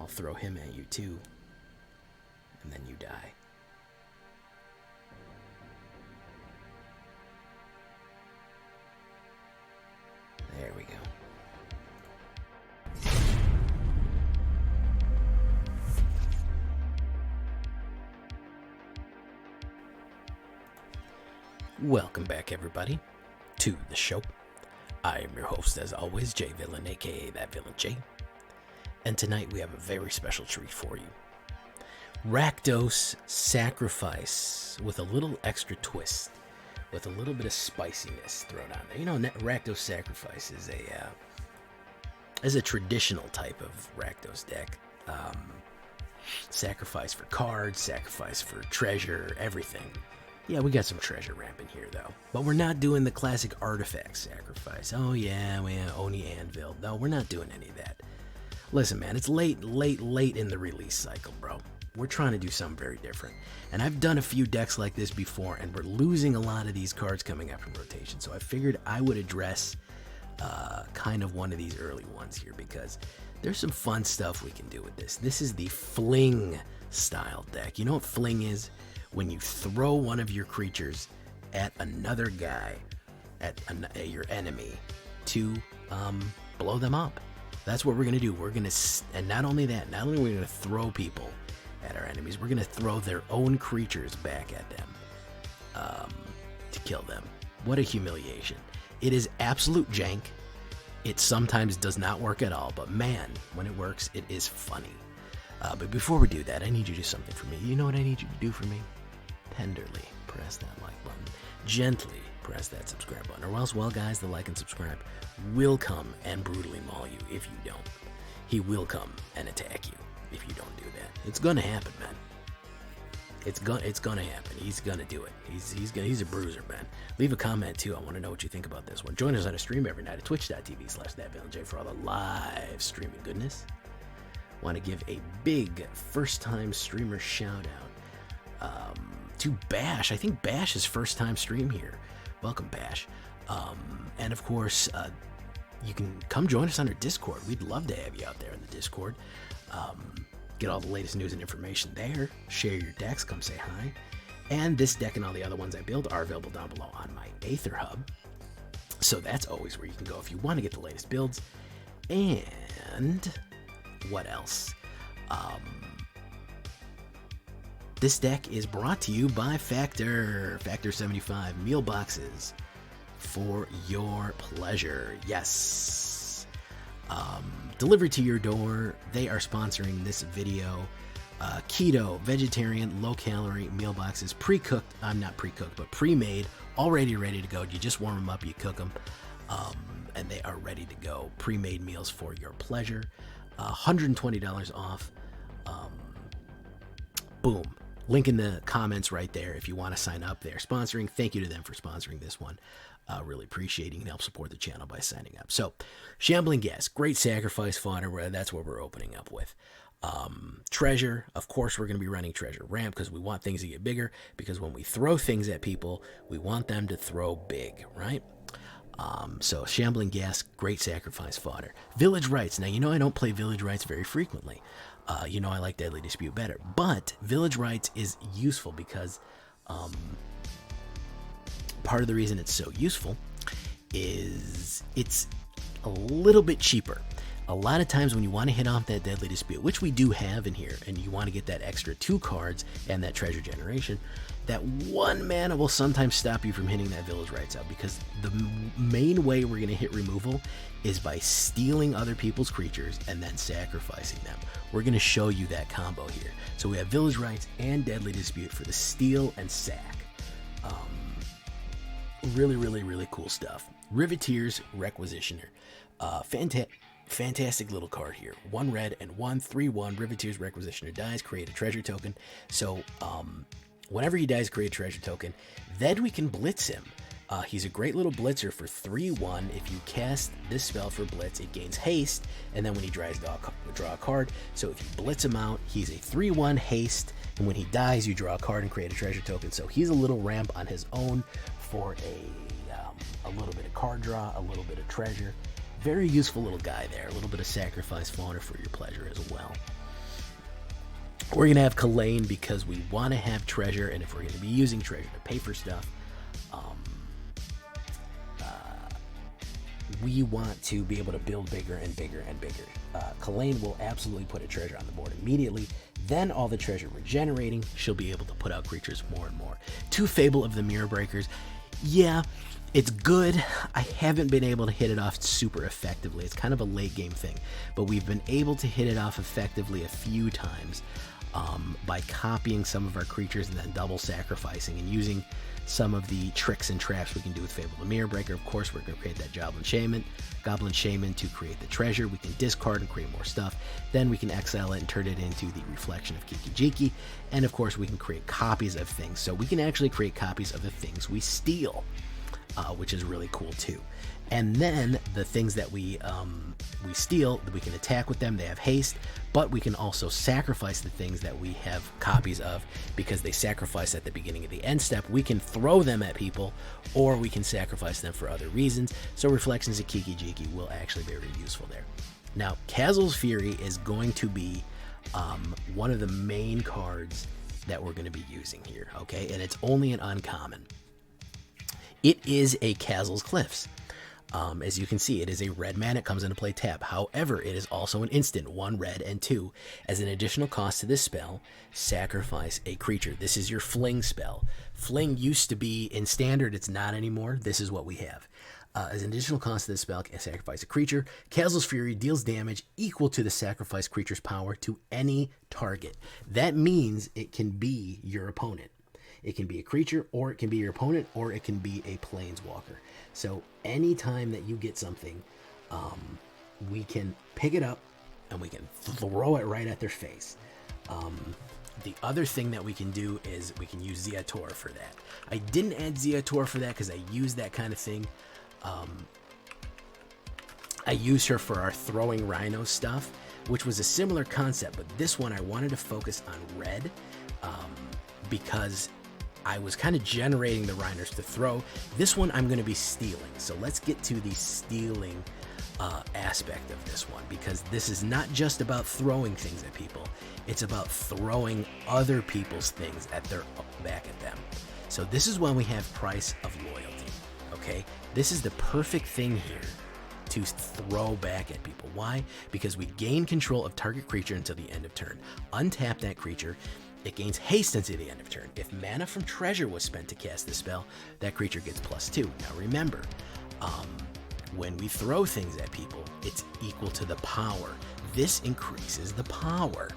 throw him at you too. And then you die. There we go. Welcome back, everybody, to the show. I am your host, as always, J Villain, aka That Villain J. And tonight we have a very special treat for you. Rakdos Sacrifice with a little extra twist, with a little bit of spiciness thrown on there. You know, Rakdos Sacrifice is a traditional type of Rakdos deck. Sacrifice for cards, sacrifice for treasure, everything. Yeah, we got some treasure ramp in here, though. But we're not doing the classic artifact sacrifice. Oh, yeah, we have Oni Anvil. No, we're not doing any of that. Listen, man, it's late in the release cycle, bro. We're trying to do something very different. And I've done a few decks like this before, and we're losing a lot of these cards coming up from rotation. So I figured I would address kind of one of these early ones here, because there's some fun stuff we can do with this. This is the Fling style deck. You know what Fling is? When you throw one of your creatures at another guy, at your enemy, to blow them up. That's what we're going to do. We're going to, and not only that, not only are we going to throw people at our enemies, we're going to throw their own creatures back at them to kill them. What a humiliation. It is absolute jank. It sometimes does not work at all, but man, when it works, it is funny. But before we do that, I need you to do something for me. You know what I need you to do for me? Tenderly press that like button. Gently press that subscribe button. Or else, well, guys, the like and subscribe will come and brutally maul you if you don't. He will come and attack you if you don't do that. It's gonna happen, man. It's gonna happen. He's gonna do it. He's a bruiser, man. Leave a comment too. I want to know what you think about this one. Join us on a stream every night at twitch.tv/thatvillainj for all the live streaming goodness. Want to give a big first-time streamer shout-out to Bash. I think Bash is first-time stream here. Welcome, Bash. And, of course, you can come join us on our Discord. We'd love to have you out there in the Discord. Get all the latest news and information there. Share your decks. Come say hi. And this deck and all the other ones I build are available down below on my AetherHub. So that's always where you can go if you want to get the latest builds. And what else? This deck is brought to you by Factor 75 meal boxes for your pleasure. Yes. Delivered to your door. They are sponsoring this video. Keto, vegetarian, low calorie meal boxes, pre-cooked. I'm not pre-cooked, but pre-made, already ready to go. You just warm them up, you cook them, and they are ready to go. Pre-made meals for your pleasure. $120 off. Boom. Link in the comments right there if you want to sign up. They're sponsoring. Thank you to them for sponsoring this one. Really appreciating and help support the channel by signing up. So, Shambling Ghast, great sacrifice fodder. That's what we're opening up with. Treasure, of course, we're going to be running treasure ramp because we want things to get bigger. Because when we throw things at people, we want them to throw big, right? So Shambling Ghast, great sacrifice fodder. Village Rites. Now, you know I don't play Village Rites very frequently. You know I like Deadly Dispute better. But Village Rites is useful because part of the reason it's so useful is it's a little bit cheaper. A lot of times when you want to hit off that Deadly Dispute, which we do have in here, and you want to get that extra 2 cards and that treasure generation, that 1 mana will sometimes stop you from hitting that Village Rites out, because the main way we're going to hit removal is by stealing other people's creatures and then sacrificing them. We're going to show you that combo here. So we have Village Rites and Deadly Dispute for the steal and sack. Really cool stuff. Riveteers Requisitioner. Fantastic little card here. 1 red and 1 3/1. Riveteers Requisitioner dies, create a treasure token. So whenever he dies, create a treasure token. Then we can blitz him. He's a great little blitzer for 3/1. If you cast this spell for blitz, it gains haste, and then when he draws, draw a card. So if you blitz him out, he's a 3/1 haste, and when he dies, you draw a card and create a treasure token. So he's a little ramp on his own for a little bit of card draw, a little bit of treasure. Very useful little guy there. A little bit of sacrifice fodder for your pleasure as well. We're going to have Kalain because we want to have treasure, and if we're going to be using treasure to pay for stuff, we want to be able to build bigger and bigger and bigger. Kalain will absolutely put a treasure on the board immediately. Then all the treasure we're generating, she'll be able to put out creatures more and more. 2 Fable of the Mirror Breakers. Yeah, it's good. I haven't been able to hit it off super effectively. It's kind of a late game thing, but we've been able to hit it off effectively a few times by copying some of our creatures and then double sacrificing and using some of the tricks and traps we can do with Fable the Mirror Breaker. Of course, we're going to create that Goblin Shaman to create the treasure. We can discard and create more stuff. Then we can exile it and turn it into the Reflection of Kiki-Jiki. And of course, we can create copies of things. So we can actually create copies of the things we steal, which is really cool too. And then the things that we steal, we can attack with them. They have haste, but we can also sacrifice the things that we have copies of because they sacrifice at the beginning of the end step. We can throw them at people, or we can sacrifice them for other reasons. So Reflections of Kiki-Jiki will actually be very useful there. Now, Kazuul's Fury is going to be one of the main cards that we're going to be using here, okay? And it's only an uncommon. It is a Kazuul's Cliffs. As you can see, it is a red mana. It comes into play tap. However, it is also an instant, 1 red and 2. As an additional cost to this spell, sacrifice a creature. This is your Fling spell. Fling used to be in standard. It's not anymore. This is what we have. As an additional cost to this spell, sacrifice a creature. Kazuul's Fury deals damage equal to the sacrificed creature's power to any target. That means it can be your opponent. It can be a creature, or it can be your opponent, or it can be a planeswalker. So anytime that you get something, we can pick it up and we can throw it right at their face. The other thing that we can do is we can use Ziator for that. I didn't add Ziator for that because I use that kind of thing. I use her for our throwing rhino stuff, which was a similar concept, but this one I wanted to focus on red because I was kind of generating the rhinos to throw. This one I'm going to be stealing. So let's get to the stealing aspect of this one, because this is not just about throwing things at people. It's about throwing other people's things at their back at them. So this is when we have Price of Loyalty. Okay, this is the perfect thing here to throw back at people. Why? Because we gain control of target creature until the end of turn. Untap that creature. It gains haste until the end of turn. If mana from treasure was spent to cast the spell, that creature gets +2. Now remember, when we throw things at people, it's equal to the power. This increases the power,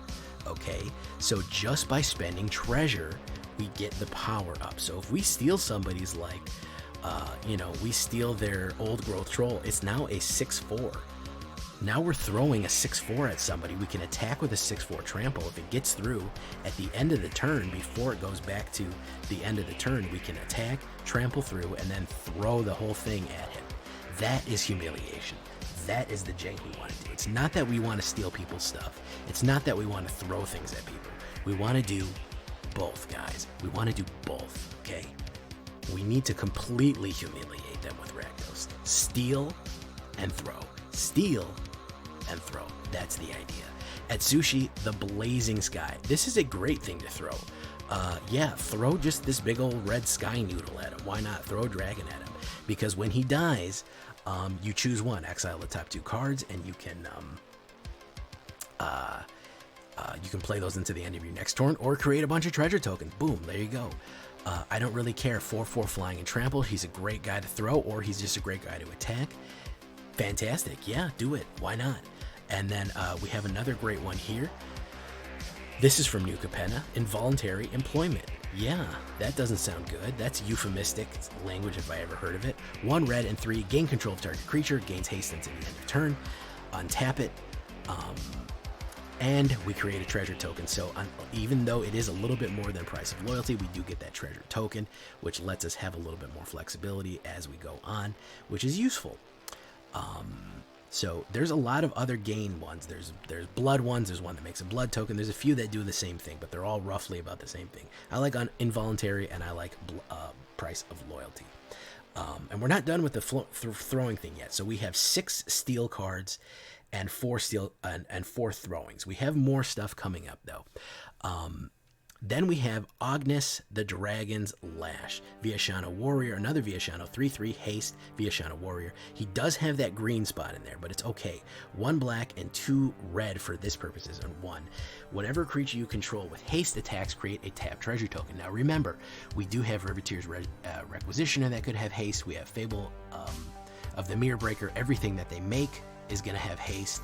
okay? So just by spending treasure, we get the power up. So if we steal somebody's, like, we steal their Old Growth Troll, it's now a 6/4. Now we're throwing a 6/4 at somebody. We can attack with a 6/4 trample. If it gets through at the end of the turn, before it goes back to the end of the turn, we can attack, trample through, and then throw the whole thing at him. That is humiliation. That is the jank we want to do. It's not that we want to steal people's stuff. It's not that we want to throw things at people. We want to do both, guys. We want to do both, okay? We need to completely humiliate them with Rakdos. Steal and throw. Steal and throw. That's the idea. Atsushi, the Blazing Sky. This is a great thing to throw. Throw just this big old red sky noodle at him. Why not throw a dragon at him? Because when he dies, you choose one. Exile the top 2 cards, and you can play those into the end of your next turn, or create a bunch of treasure tokens. Boom, there you go. I don't really care. 4/4 flying and trample. He's a great guy to throw, or he's just a great guy to attack. Fantastic. Yeah, do it. Why not? And then we have another great one here. This is from New Capenna, Involuntary Employment. Yeah, that doesn't sound good. That's euphemistic language if I ever heard of it. 1 red and 3, gain control of target creature, gains haste until the end of turn. Untap it, and we create a treasure token. So even though it is a little bit more than Price of Loyalty, we do get that treasure token, which lets us have a little bit more flexibility as we go on, which is useful. So there's a lot of other gain ones. There's blood ones. There's one that makes a blood token. There's a few that do the same thing, but they're all roughly about the same thing. I like involuntary, and I like Price of Loyalty. And we're not done with the throwing thing yet. So we have 6 steel cards, and 4 steel and 4 throwings. We have more stuff coming up though. Then we have Ognis, the Dragon's Lash. Viashana Warrior, another Viashana, 3/3 haste, Viashana Warrior. He does have that green spot in there, but it's okay. 1 black and 2 red for this purposes, and 1. Whatever creature you control with haste attacks create a tapped treasure token. Now remember, we do have Riveteers Requisitioner that could have haste. We have Fable of the Mirror Breaker. Everything that they make is going to have haste.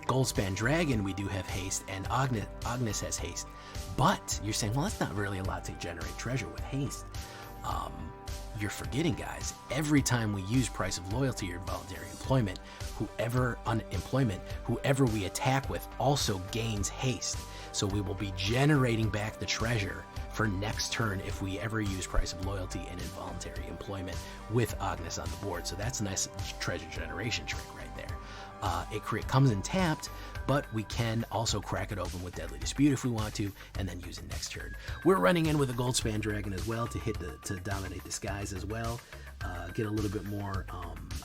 Goldspan Dragon, we do have haste, and Ognis has haste. But you're saying, well, that's not really allowed to generate treasure with haste. You're forgetting, guys, every time we use Price of Loyalty or Involuntary Employment, whoever we attack with also gains haste. So we will be generating back the treasure for next turn if we ever use Price of Loyalty and Involuntary Employment with Ognis on the board. So that's a nice treasure generation trick right there. It comes in tapped, but we can also crack it open with Deadly Dispute if we want to, and then use it next turn. We're running in with a Goldspan Dragon as well to dominate Disguise as well. Get a little bit more,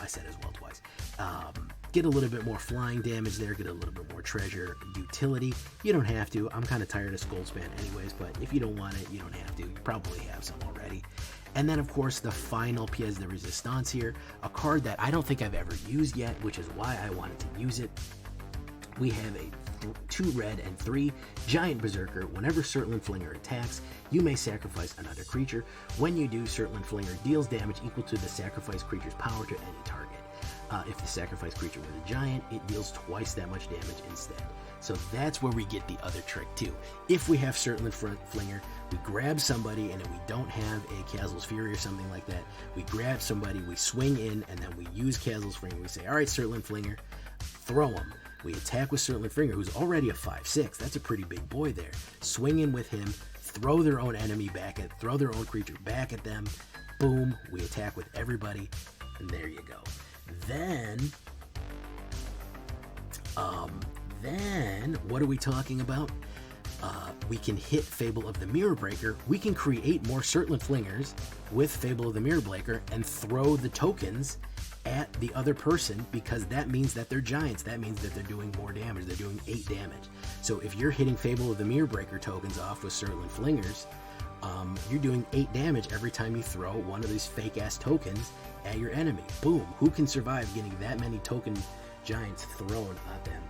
I said as well twice, get a little bit more flying damage there, get a little bit more treasure utility. You don't have to. I'm kind of tired of Goldspan anyways, but if you don't want it, you don't have to. You probably have some already. And then, of course, the final pièce de résistance here, a card that I don't think I've ever used yet, which is why I wanted to use it. We have a 2 red and 3 Giant Berserker. Whenever Surtland Flinger attacks, you may sacrifice another creature. When you do, Surtland Flinger deals damage equal to the sacrificed creature's power to any target. If the sacrificed creature was a giant, it deals twice that much damage instead. So that's where we get the other trick too. If we have Surtland Flinger, we grab somebody, and if we don't have a Kazuul's Fury or something like that, we grab somebody, we swing in, and then we use Kazuul's Flinger. We say, all right, Surtland Flinger, throw him. We attack with Surtland Flinger, who's already a 5/6. That's a pretty big boy there. Swing in with him, throw their own enemy back at, throw their own creature back at them. Boom, we attack with everybody, and there you go. Then what are we talking about? We can hit Fable of the Mirror Breaker. We can create more Surtland Flingers with Fable of the Mirror Breaker and throw the tokens at the other person, because that means that they're giants. That means that they're doing more damage. They're doing 8 damage. So if you're hitting Fable of the Mirror Breaker tokens off with Surtland Flingers, you're doing 8 damage every time you throw one of these fake-ass tokens at your enemy. Boom. Who can survive getting that many token giants thrown at them?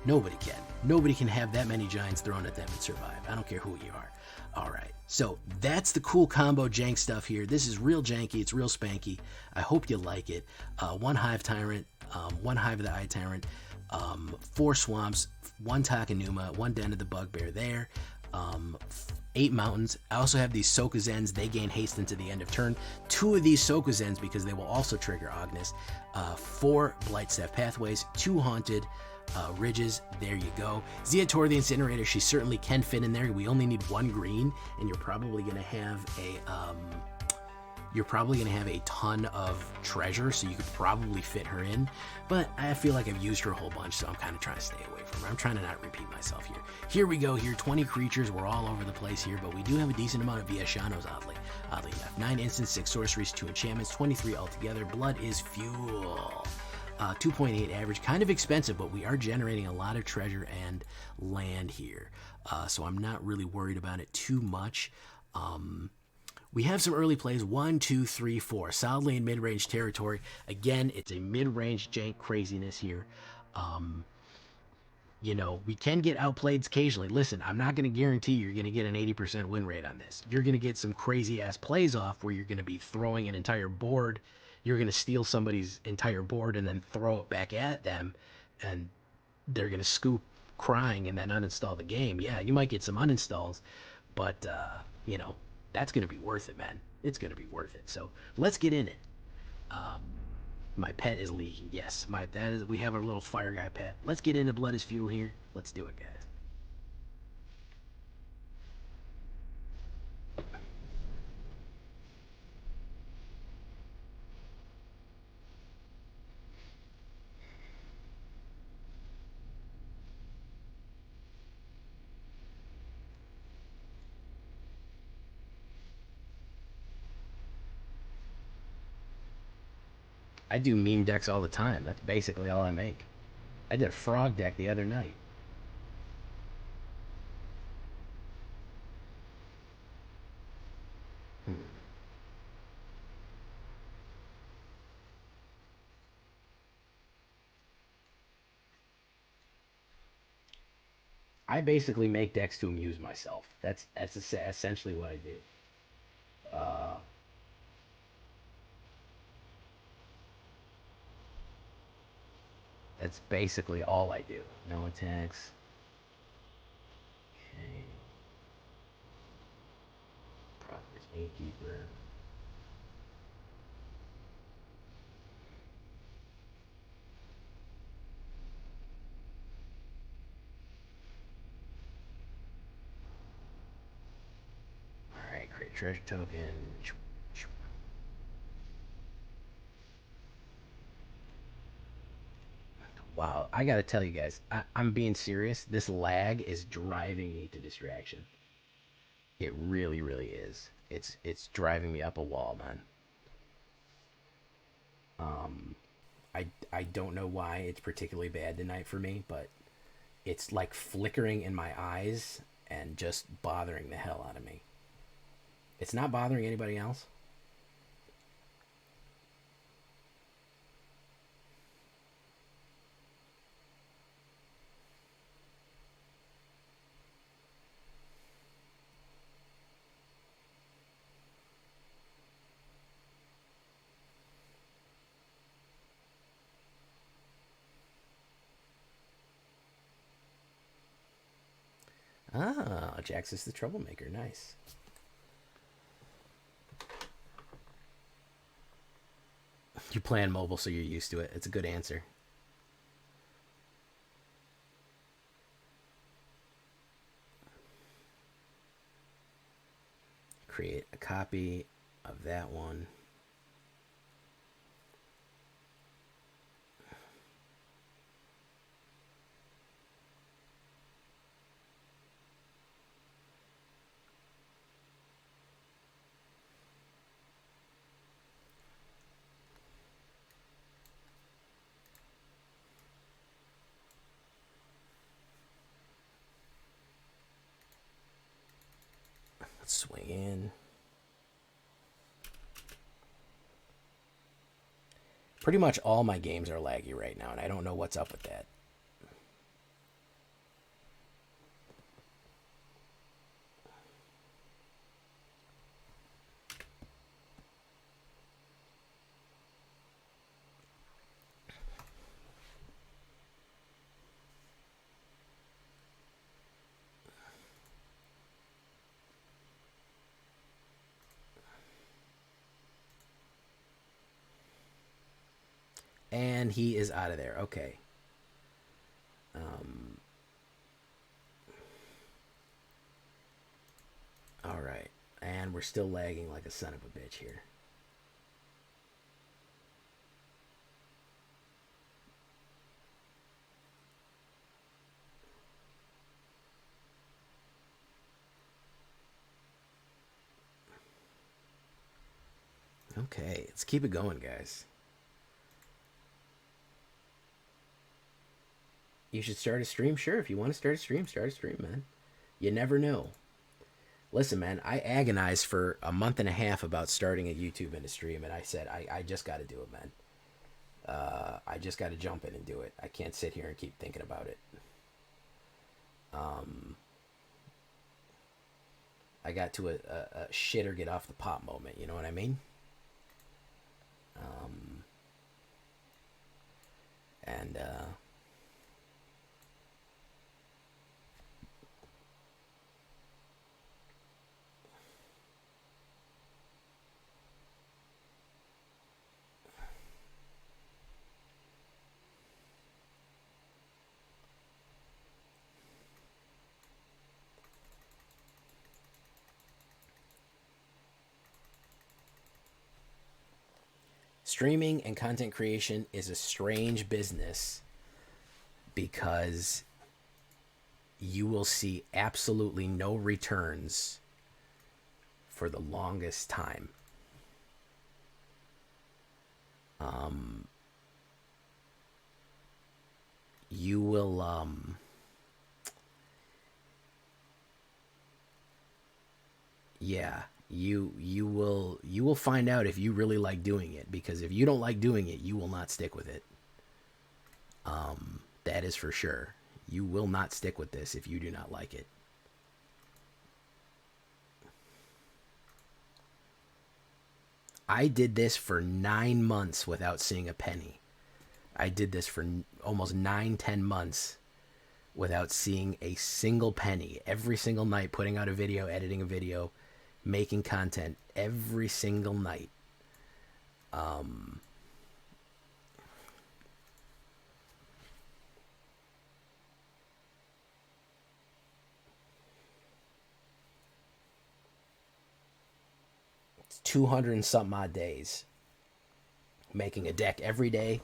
Nobody can. Nobody can have that many giants thrown at them and survive. I don't care who you are. All right. So that's the cool combo jank stuff here. This is real janky. It's real spanky. I hope you like it. 1 Hive Tyrant, 1 Hive of the Eye Tyrant, 4 Swamps, 1 Takenuma, 1 Den of the Bugbear there, 8 Mountains. I also have these Sokenzans. They gain haste into the end of turn. 2 of these Sokenzans, because they will also trigger Ognis. 4 Blightstep Pathways, 2 Haunted Ridges. There you go. Zeator the Incinerator, she certainly can fit in there. We only need 1 green, and you're probably going to have a ton of treasure, so you could probably fit her in. But I feel like I've used her a whole bunch, so I'm kind of trying to stay away from her. I'm trying to not repeat myself here. Here we go here, 20 creatures. We're all over the place here, but we do have a decent amount of Viashanos, oddly enough. 9 instants, 6 sorceries, 2 enchantments, 23 altogether. Blood is fuel. 2.8 average, kind of expensive, but we are generating a lot of treasure and land here. So I'm not really worried about it too much. We have some early plays, 1, 2, 3, 4, solidly in mid-range territory. Again, it's a mid-range jank craziness here. You know, we can get outplayed occasionally. Listen, I'm not going to guarantee you're going to get an 80% win rate on this. You're going to get some crazy-ass plays off where you're going to be throwing an entire board. You're going to steal somebody's entire board and then throw it back at them, and they're going to scoop crying and then uninstall the game. Yeah, you might get some uninstalls, but, you know, that's going to be worth it, man. It's going to be worth it. So let's get in it. My pet is leaking. Yes, we have our little fire guy pet. Let's get into Blood is Fuel here. Let's do it, guys. I do meme decks all the time. That's basically all I make. I did a frog deck the other night. Hmm. I basically make decks to amuse myself. That's essentially what I do. Uh, that's basically all I do. No attacks. Okay. Properties Gatekeeper. Alright, create treasure token. Wow, I gotta tell you guys, I'm being serious. This lag is driving me to distraction. It really, really is. It's driving me up a wall, man. Um, I don't know why it's particularly bad tonight for me, but it's like flickering in my eyes and just bothering the hell out of me. It's not bothering anybody else. Ah, Jax is the troublemaker. Nice. You play on mobile, so you're used to it. It's a good answer. Create a copy of that one. Let's swing in. Pretty much all my games are laggy right now, and I don't know what's up with that. And he is out of there. Okay. Um, all right. And we're still lagging like a son of a bitch here. Okay, let's keep it going, guys. You should start a stream. Sure, if you want to start a stream, man. You never know. Listen, man, I agonized for a month and a half about starting a YouTube and a stream, and I said, I just got to do it, man. I just got to jump in and do it. I can't sit here and keep thinking about it. I got to a shit or get off the pot moment, you know what I mean? Um, and streaming and content creation is a strange business because you will see absolutely no returns for the longest time. You will yeah, you will find out if you really like doing it, because if you don't like doing it, you will not stick with it. That is for sure. You will not stick with this if you do not like it. I did this for 9 months without seeing a penny. I did this for almost 9, 10 months without seeing a single penny. Every single night, putting out a video, editing a video, making content every single night. It's 200 and something odd days making a deck every day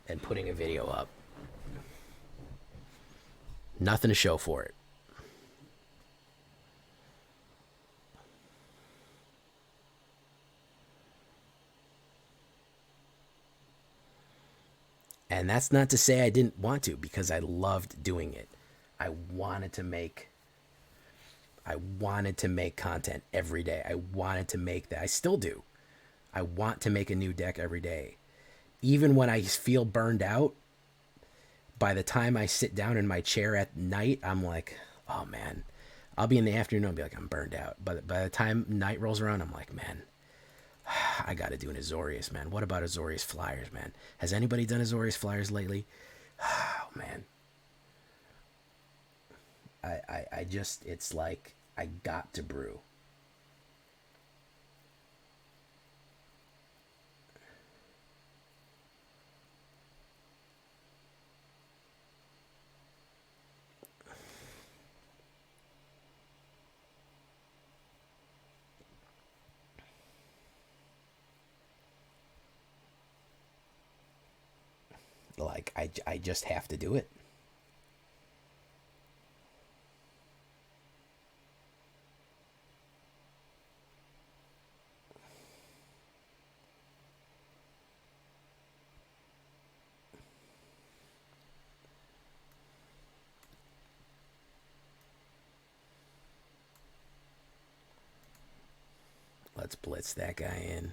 and putting a video up. Nothing to show for it. And that's not to say I didn't want to, because I loved doing it. I wanted to make content every day. I wanted to make that. I still do. I want to make a new deck every day. Even when I feel burned out, by the time I sit down in my chair at night, I'm like, oh man. I'll be in the afternoon, I'll be like, I'm burned out. But by the time night rolls around, I'm like, man, I got to do an Azorius, man. What about Azorius Flyers, man? Has anybody done Azorius Flyers lately? Oh, man. I just, it's like, I got to brew. Like, I just have to do it. Let's blitz that guy in.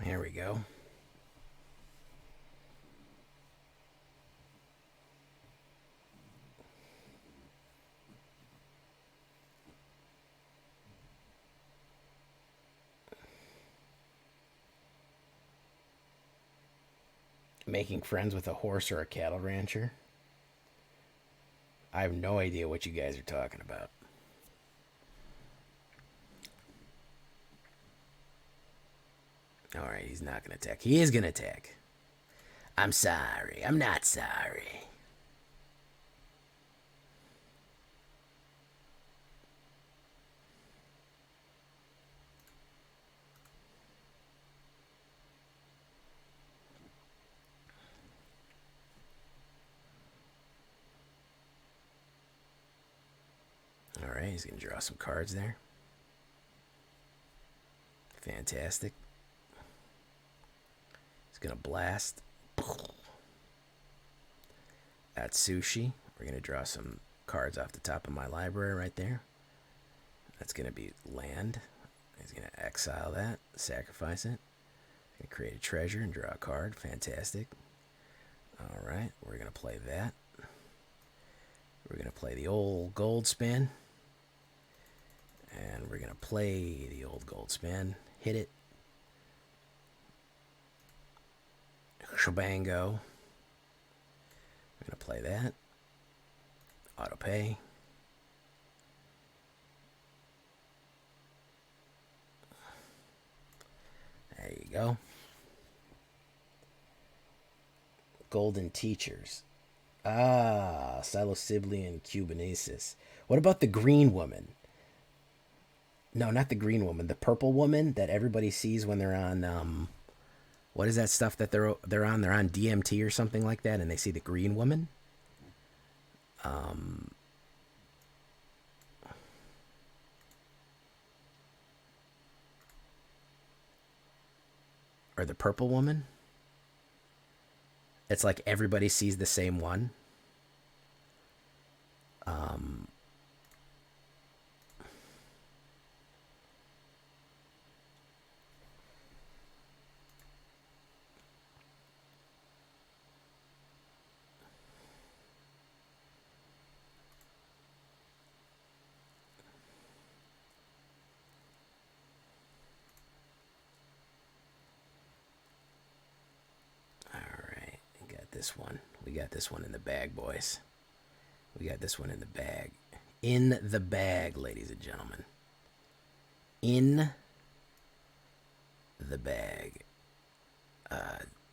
Here we go. Making friends with a horse or a cattle rancher? I have no idea what you guys are talking about. Alright, he's not going to attack. He is going to attack. I'm sorry. I'm not sorry. Alright, he's going to draw some cards there. Fantastic. He's going to blast. Atsushi. We're going to draw some cards off the top of my library right there. That's going to be land. He's going to exile that, sacrifice it. Gonna create a treasure and draw a card. Fantastic. All right, we're gonna play that. We're gonna play the old Goldspan, and we're gonna play the old Goldspan. Hit it. Shabango. We're gonna play that. Auto pay. There you go. Golden Teachers. Ah, Psilocybin Cubanesis. What about the green woman? No, not the green woman. The purple woman that everybody sees when they're on what is that stuff that they're on? They're on DMT or something like that, and they see the green woman. Or the purple woman. It's like everybody sees the same one. This one. We got this one in the bag, boys. We got this one in the bag. In the bag, ladies and gentlemen. In the bag.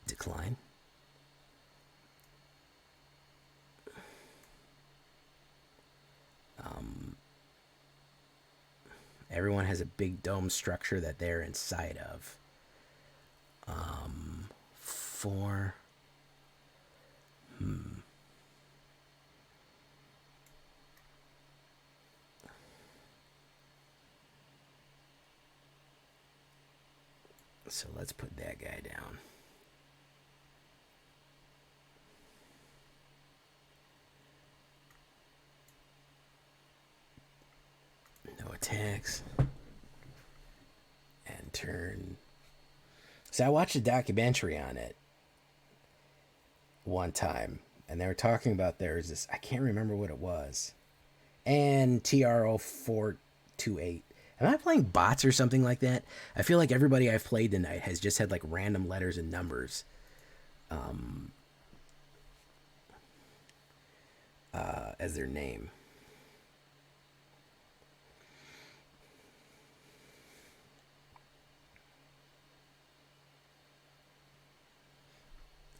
Decline. Everyone has a big dome structure that they're inside of. 4. So let's put that guy down. No attacks. And turn. So I watched a documentary on it one time, and they were talking about there's this, I can't remember what it was, and TRO428. Am I playing bots or something like that? I feel like everybody I've played tonight has just had like random letters and numbers as their name.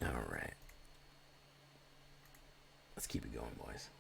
All right. Let's keep it going, boys.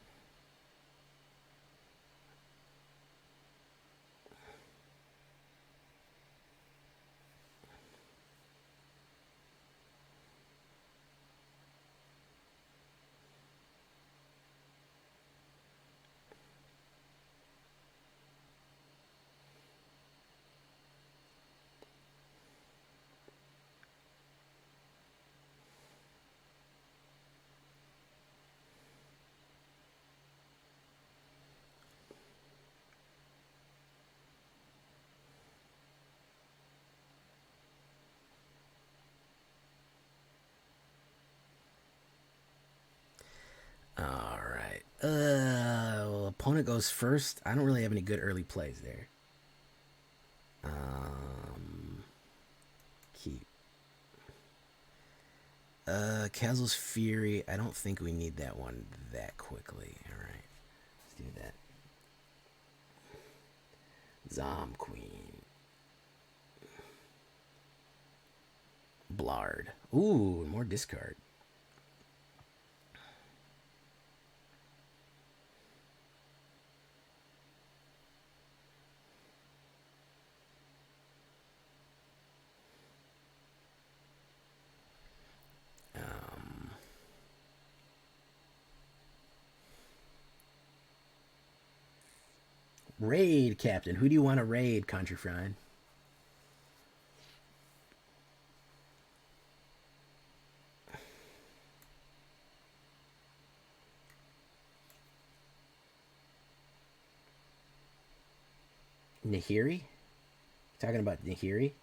All right. Well, opponent goes first. I don't really have any good early plays there. Keep. Kazuul's Fury. I don't think we need that one that quickly. All right. Let's do that. Zom Queen. Blard. Ooh, more discard. Raid, Captain. Who do you want to raid, Country Friend? Nahiri? Talking about Nahiri?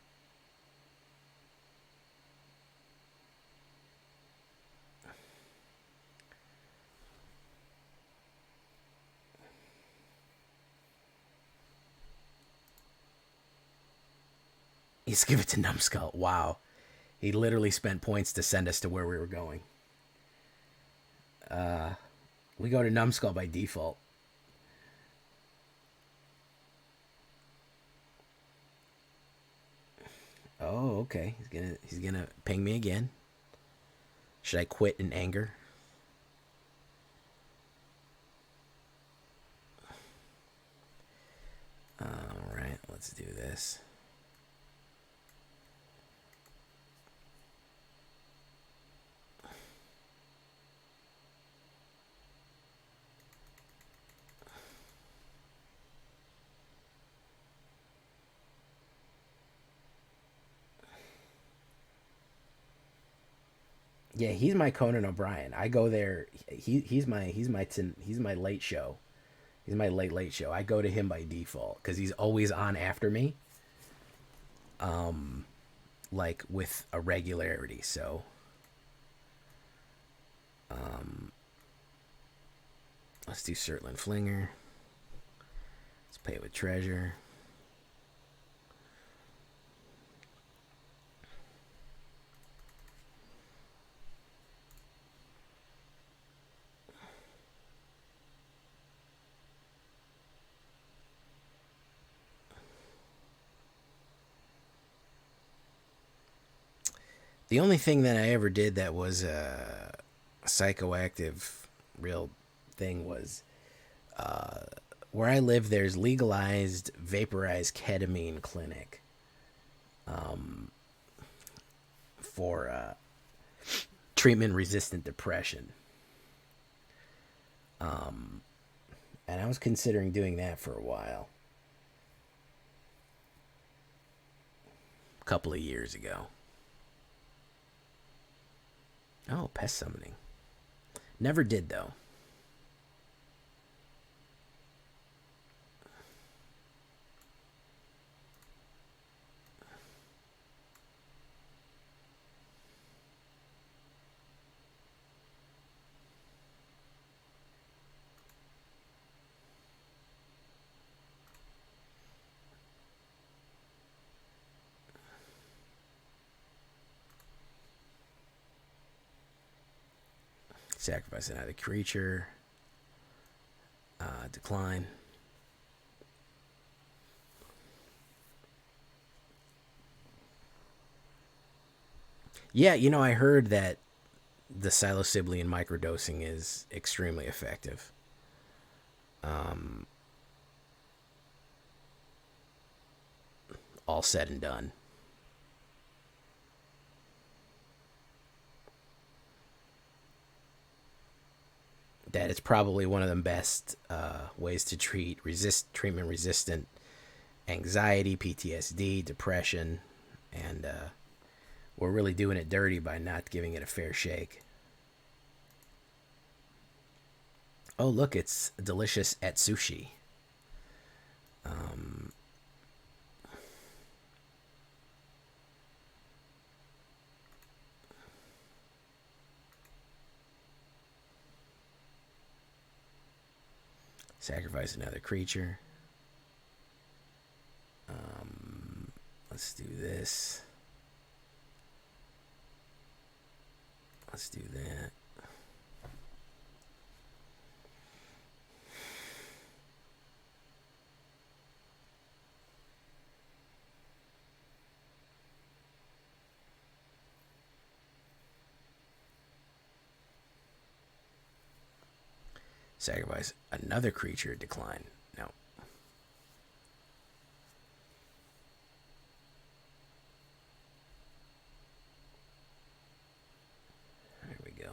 Please give it to Numbskull. Wow. He literally spent points to send us to where we were going. We go to Numbskull by default. Oh, okay. He's gonna ping me again. Should I quit in anger? All right, let's do this. Yeah, he's my Conan O'Brien. I go there. He's my late show. He's my late show. I go to him by default because he's always on after me. Like with a regularity. So, let's do Surtland Flinger. Let's pay it with treasure. The only thing that I ever did that was a psychoactive real thing was where I live, there's legalized vaporized ketamine clinic for treatment-resistant depression. And I was considering doing that for a while. A couple of years ago. Oh, pest summoning. Never did, though. Sacrifice another creature. Decline. Yeah, I heard that the psilocybin microdosing is extremely effective. All said and done. That it's probably one of the best ways to treat treatment-resistant anxiety, PTSD, depression, and we're really doing it dirty by not giving it a fair shake. Oh, look, it's delicious Atsushi. Sacrifice another creature. Let's do this. Let's do that. Sacrifice another creature, decline. No. There we go.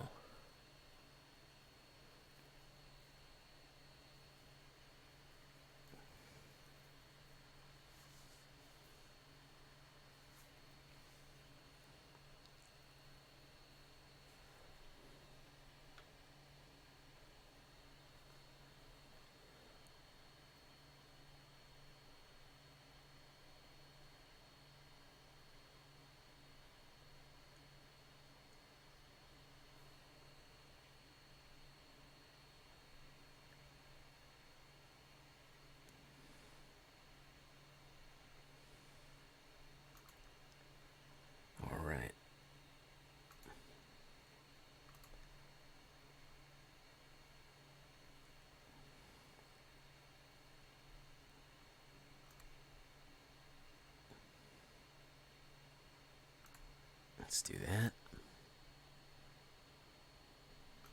Let's do that.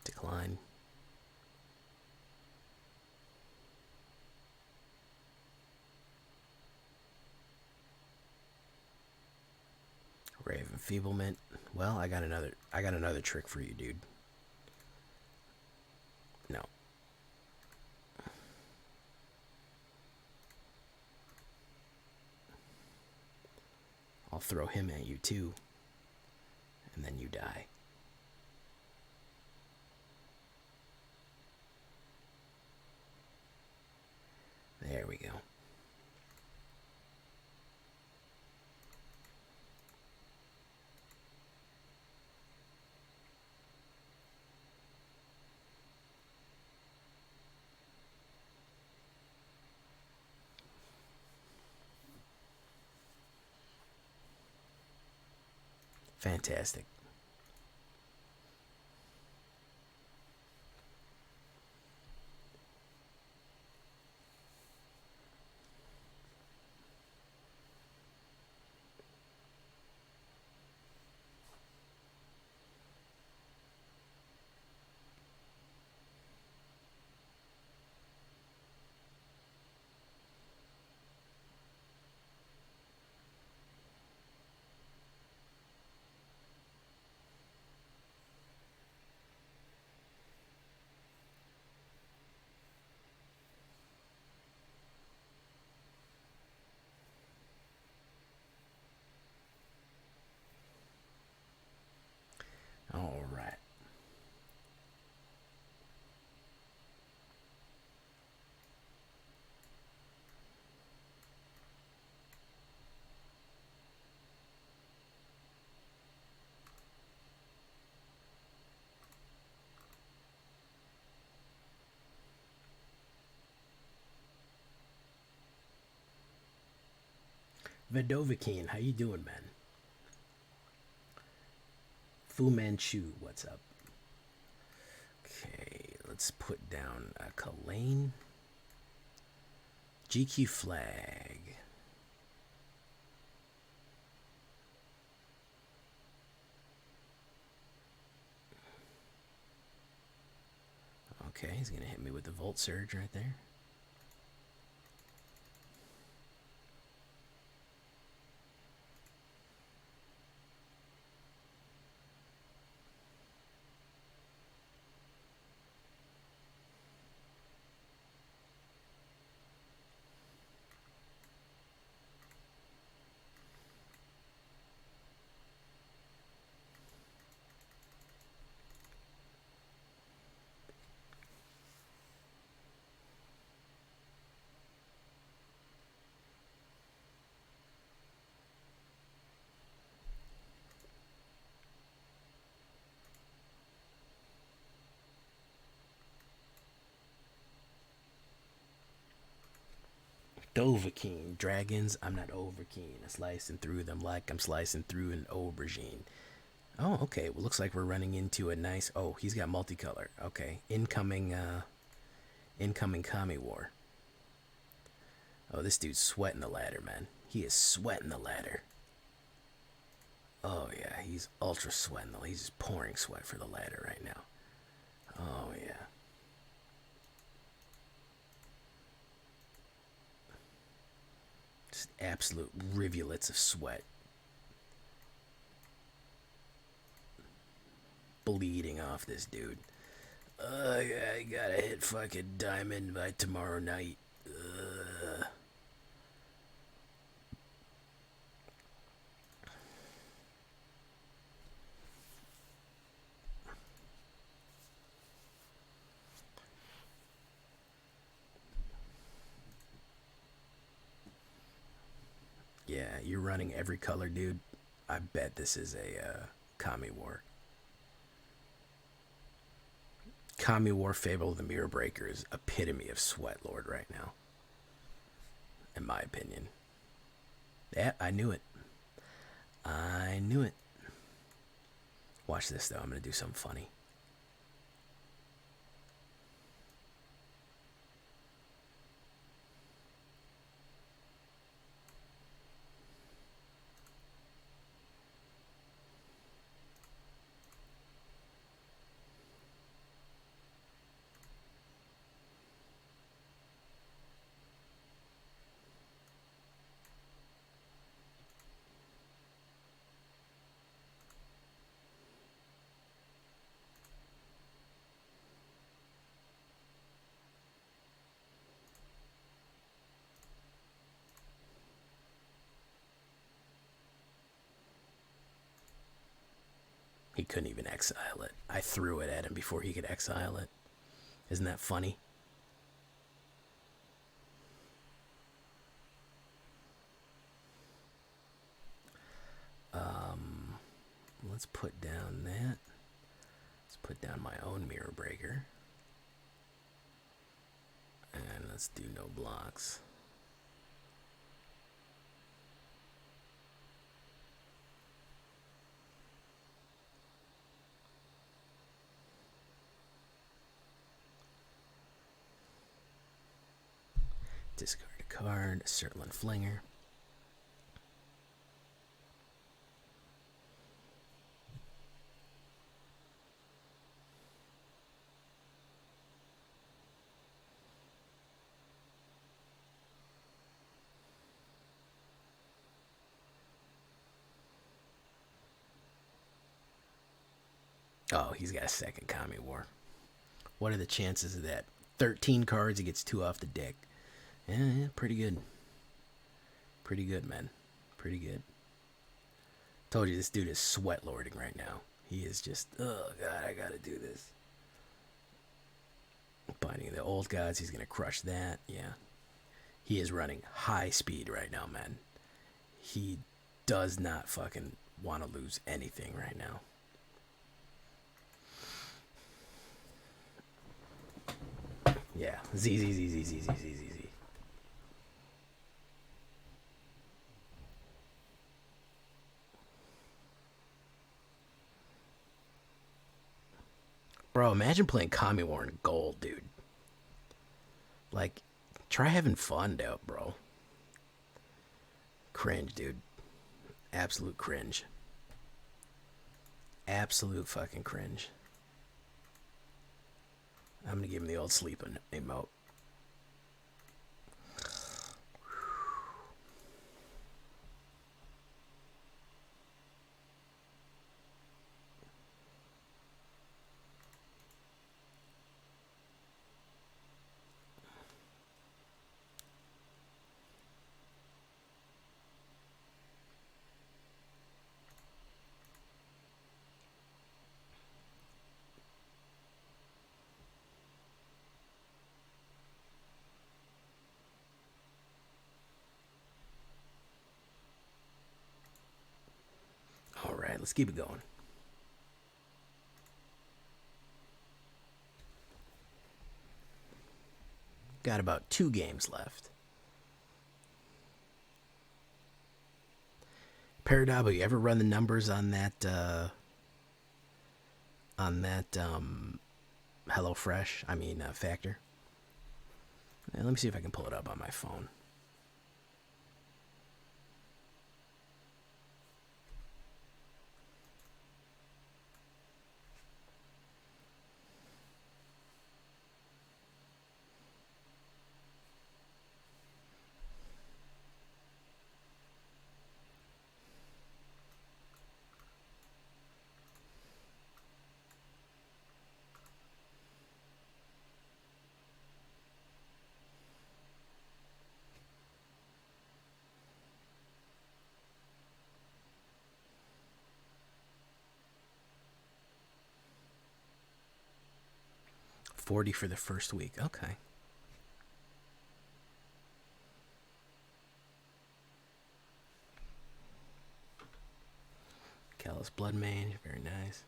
Decline. Rave Enfeeblement. Well, I got another trick for you, dude. No. I'll throw him at you too. And then you die. There we go. Fantastic. All right. Vidovikine, how you doing, man? Fu Manchu, what's up? Okay, let's put down a Kalain. GQ flag. Okay, he's gonna hit me with the Volt Surge right there. Dovahkiin. Dragons, I'm not over keen. I'm slicing through them like I'm slicing through an aubergine. Oh, okay. Well, looks like we're running into a nice... Oh, he's got multicolor. Okay. Incoming Kami War. Oh, this dude's sweating the ladder, man. He is sweating the ladder. Oh, yeah. He's ultra sweating. He's just pouring sweat for the ladder right now. Oh, yeah. Just absolute rivulets of sweat. Bleeding off this dude. I gotta hit fucking diamond by tomorrow night. Yeah, you're running every color, dude. I bet this is a Kami War. Kami War Fable of the Mirror Breaker is epitome of Sweat Lord right now. In my opinion. Yeah, I knew it. I knew it. Watch this, though. I'm going to do something funny. couldn't even exile it. I threw it at him before he could exile it. Isn't that funny? Let's put down that. Let's put down my own Mirror Breaker. And let's do no blocks. Discard a card, Surtland Flinger. Oh, he's got a second Kami War. What are the chances of that? 13 cards, he gets 2 off the deck. Yeah, pretty good. Pretty good, man. Pretty good. Told you, this dude is sweat lording right now. He is just, oh god, I gotta do this. Binding the old gods, he's gonna crush that. Yeah. He is running high speed right now, man. He does not fucking want to lose anything right now. Yeah, Z. Bro, imagine playing Kami War in gold, dude. Like, try having fun, though, bro. Cringe, dude. Absolute cringe. Absolute fucking cringe. I'm gonna give him the old sleeping emote. Alright, let's keep it going. Got about 2 games left. Paradabo, you ever run the numbers on that HelloFresh? I mean, Factor? Let me see if I can pull it up on my phone. $40 for the first week. Okay. Callous Blood Mage, very nice.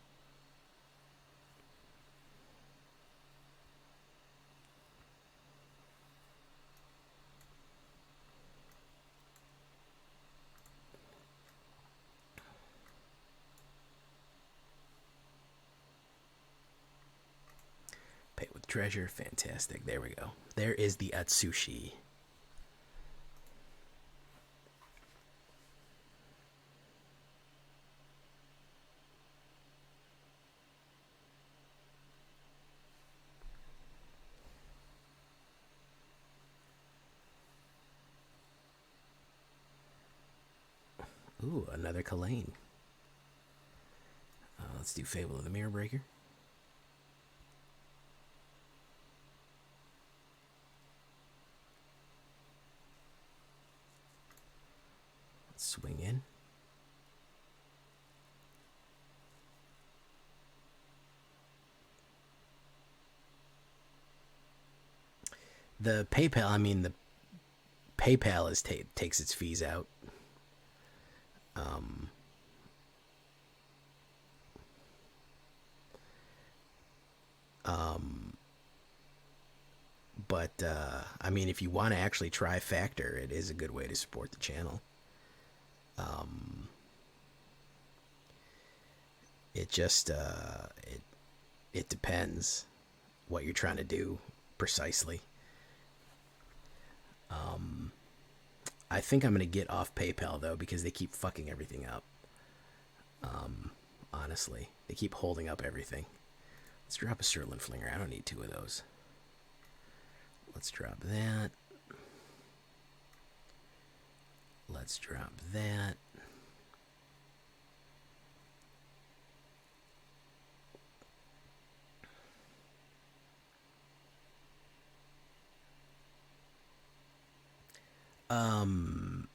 Pay with treasure, fantastic. There we go. There is the Atsushi. Ooh, another Kalain. Let's do Fable of the Mirror Breaker. Let's swing in. The PayPal, I mean, the PayPal is takes its fees out. Um, um, but I mean, if you want to actually try Factor, it is a good way to support the channel. Um, it just it depends what you're trying to do precisely. Um, I think I'm gonna get off PayPal though because they keep fucking everything up. Um, Honestly, they keep holding up everything. Let's drop a Surtland Flinger. I don't need two of those. Let's drop that. Let's drop that. Um,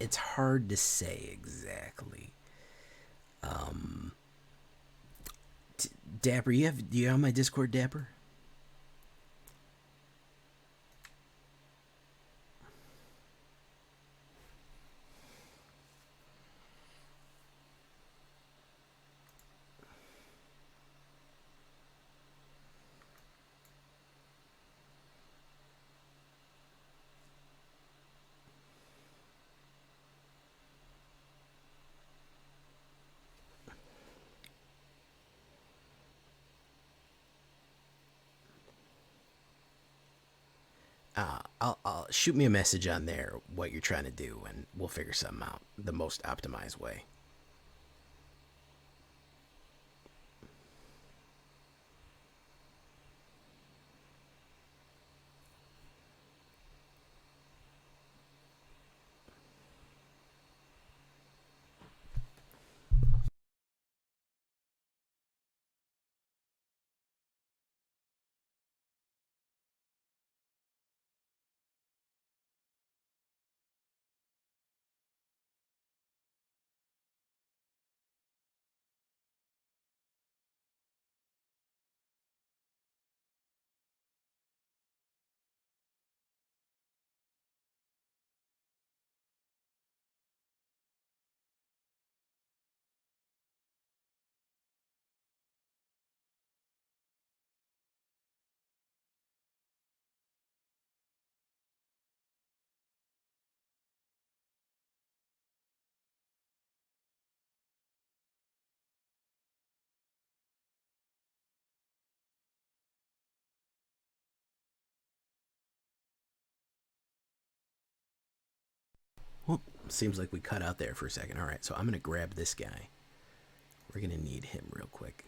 it's hard to say exactly. Um, Dapper, do you have my Discord, Dapper? I'll shoot me a message on there what you're trying to do, and we'll figure something out the most optimized way. Well, seems like we cut out there for a second. All right, so I'm gonna grab this guy. We're gonna need him real quick.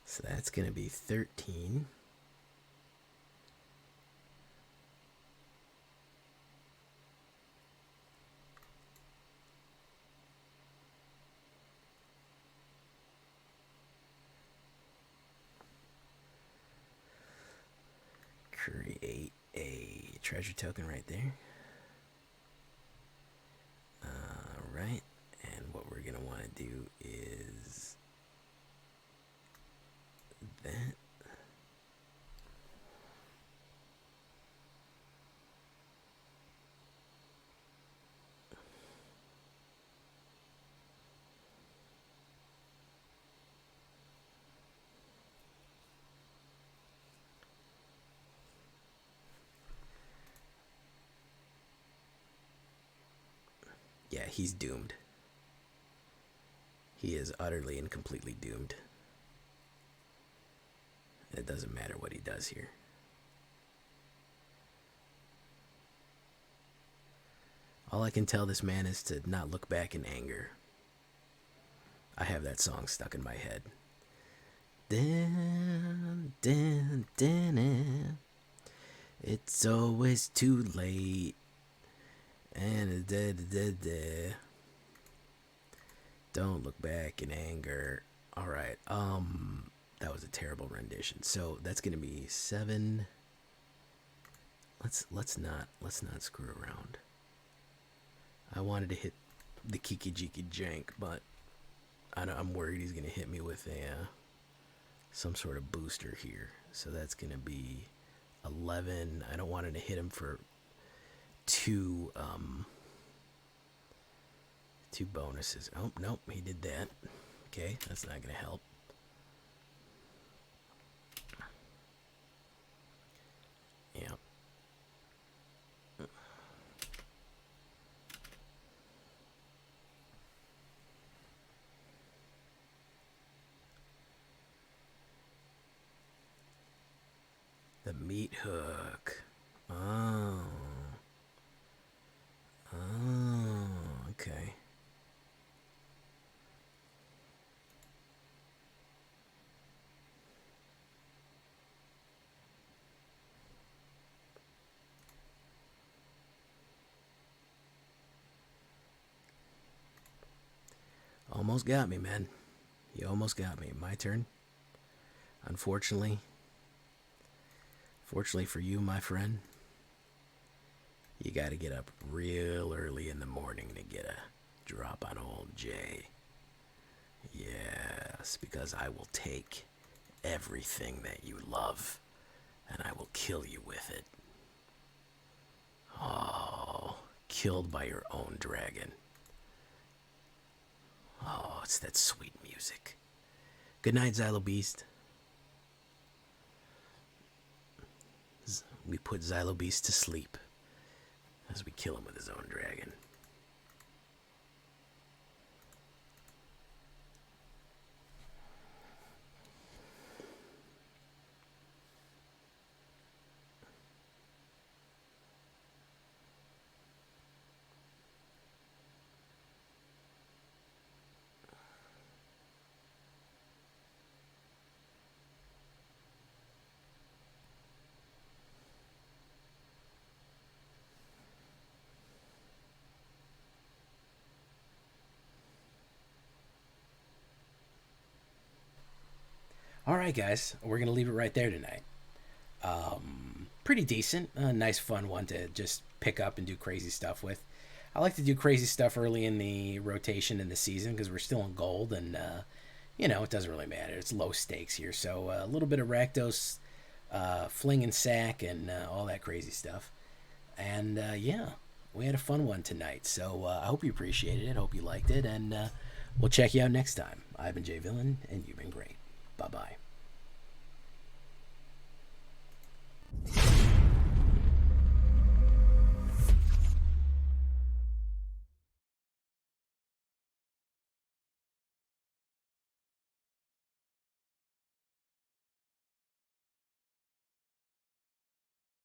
So that's gonna be 13. Create a treasure token right there. Right, and what we're gonna want to do is that. Yeah, he's doomed. He is utterly and completely doomed. It doesn't matter what he does here. All I can tell this man is to not look back in anger. I have that song stuck in my head. Dun, dun, dun, dun. It's always too late. And da, da, da, da. Don't look back in anger. All right. That was a terrible rendition. So that's gonna be 7. Let's not screw around. I wanted to hit the Kiki Jiki Jank, but I'm worried he's gonna hit me with a some sort of booster here. So that's gonna be 11. I don't want him to hit him for two bonuses. Oh nope, he did that. Okay, that's not gonna help. Yeah. The meat hook. Oh. Oh, okay. Almost got me, man. You almost got me. My turn. Unfortunately for you, my friend, you got to get up real early in the morning to get a drop on old Jay. Yes, because I will take everything that you love and I will kill you with it. Oh, killed by your own dragon. Oh, it's that sweet music. Good night, Xylo Beast. We put Xylo Beast to sleep as we kill him with his own dragon. All right, guys, we're going to leave it right there tonight. Pretty decent. Nice, fun one to just pick up and do crazy stuff with. I like to do crazy stuff early in the rotation in the season because we're still in gold and, it doesn't really matter. It's low stakes here. So a little bit of Rakdos, fling and sack and all that crazy stuff. And, we had a fun one tonight. So I hope you appreciated it. I hope you liked it. And we'll check you out next time. I've been Jay Villain, and you've been great. Bye-bye.